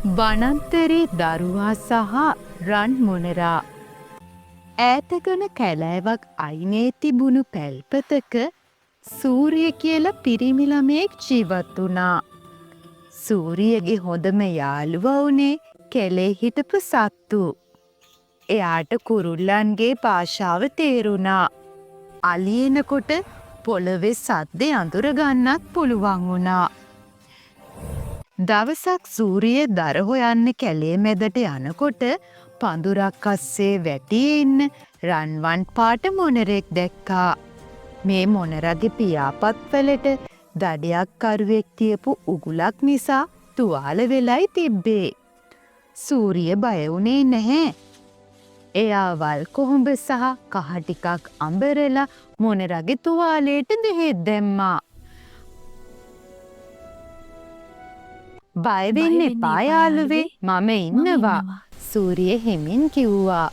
වනන්තරේ දරුවා සහ රන් මොනරා. ඈතගන කැලෑවක් අයිනේ තිබුණු පැල්පතක සූරිය කියලා පිරිමි ළමයෙක් ජීවත් වුණා. සූරියගේ හොඳම යාළුවා වුණේ කැලේ හිටපු සත්තු. එයාට කුරුල්ලන්ගේ භාෂාව තේරුණා. අලියනකොට පොළවේ සද්දේ අඳුර ගන්නත් පුළුවන් වුණා. දවසක් සූරිය දර හොයන්න කැලේ මැදට යනකොට පඳුරක් අස්සේ වැටියේ ඉන්න රන්වන් පාට මොනරෙක් දැක්කා. මේ මොනරගේ පියාපත්වලට දඩයක් කරුවෙක් තියපු උගුලක් නිසා තුවාල වෙලයි තිබ්බේ. සූරිය බය වුණේ නැහැ. එයා වල් කොහොඹ සහ කහ ටිකක් අඹරලා මොනරගේ තුවාලයට දෙහෙත් දැම්මා. බය වෙන්න එපා යාළුවේ, මම ඉන්නවා, සූරිය හෙමින් කිව්වා.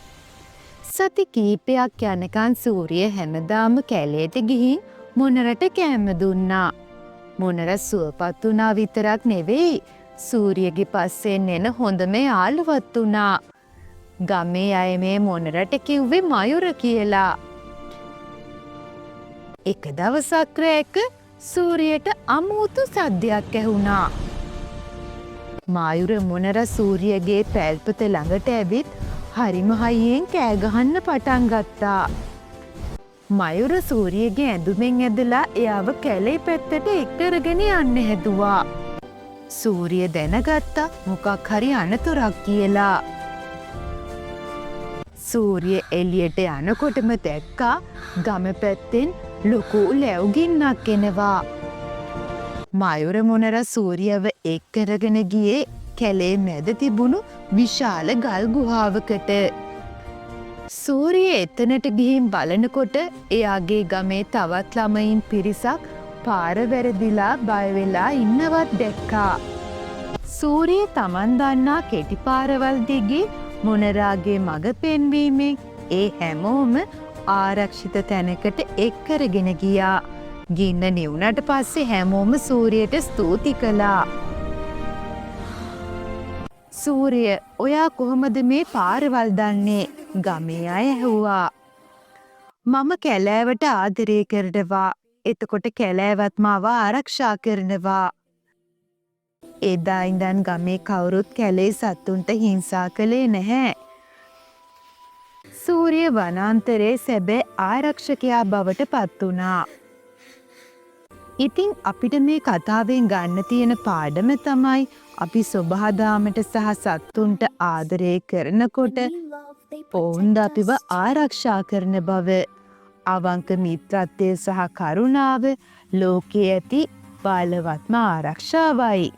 සති කීපයක් යනකන් සූරිය හැමදාම කැලේට ගිහින් මොනරට කෑම දුන්නා. මොනර සුවපත් වුණා විතරක් නෙවෙයි, සූරියගේ පස්සෙන් එන හොඳම යාළුවත් වුණා. ගමේ අය මේ මොනරට කිව්වේ මයුර කියලා. එක දවසක් රෑක සූරියට අමුතු සද්දයක් ඇහුණා. මයුර මොනර සූරියගේ පැල්පත ළඟට ඇවිත් හරිම හයියෙන් කෑ ගහන්න පටන් ගත්තා. මයුර සූරියගේ ඇඳුමෙන් ඇදලා එයාව කැලේ පැත්තට එක්කරගෙන යන්න හැදුවා. සූරිය දැනගත්තා මොකක් හරි අනතුරක් කියලා. සූරිය එළියට යනකොටම දැක්කා ගම පැත්තෙන් ලොකු ලැව්ගින්නක් එනවා. මයුර මොනර සූරියව එක්කරගෙන ගියේ කැලේ මැද තිබුණු විශාල ගල් ගුහාවකට. සූරිය එතනට ගිහින් බලනකොට එයාගේ ගමේ තවත් ළමයින් පිරිසක් පාර වැරදිලා බය වෙලා ඉන්නවත් දැක්කා. සූරිය තමන් දන්නා කෙටි පාරවල් දිගේ මොනරාගේ මඟ පෙන්වීමෙන් ඒ හැමෝම ආරක්ෂිත තැනකට එක්කරගෙන ගියා. ගින්න නිවුණට පස්සේ හැමෝම සූරියට ස්තුති කළා. සූරිය, ඔයා කොහොමද මේ පාරවල් දන්නේ? ගමේ අය ඇහුවා. මම කැලෑවට ආදරය කරනවා. එතකොට කැලෑවත් මාව ආරක්ෂා කරනවා. එදා ඉඳන් ගමේ කවුරුත් කැලේ සත්තුන්ට හිංසා කළේ නැහැ. සූරිය වනාන්තරයේ සැබෑ ආරක්ෂකයා බවට පත් වුණා. ඉතින් අපිට මේ කතාවෙන් ගන්න තියෙන පාඩම තමයි අපි සොබහදාමට සහ සත්තුන්ට ආදරය කරනකොට ඔවුන්ද අපිව ආරක්ෂා කරන බව. අවංක මිත්‍රත්වය සහ කරුණාව ලෝකයේ ඇති බලවත්ම ආරක්ෂාවයි.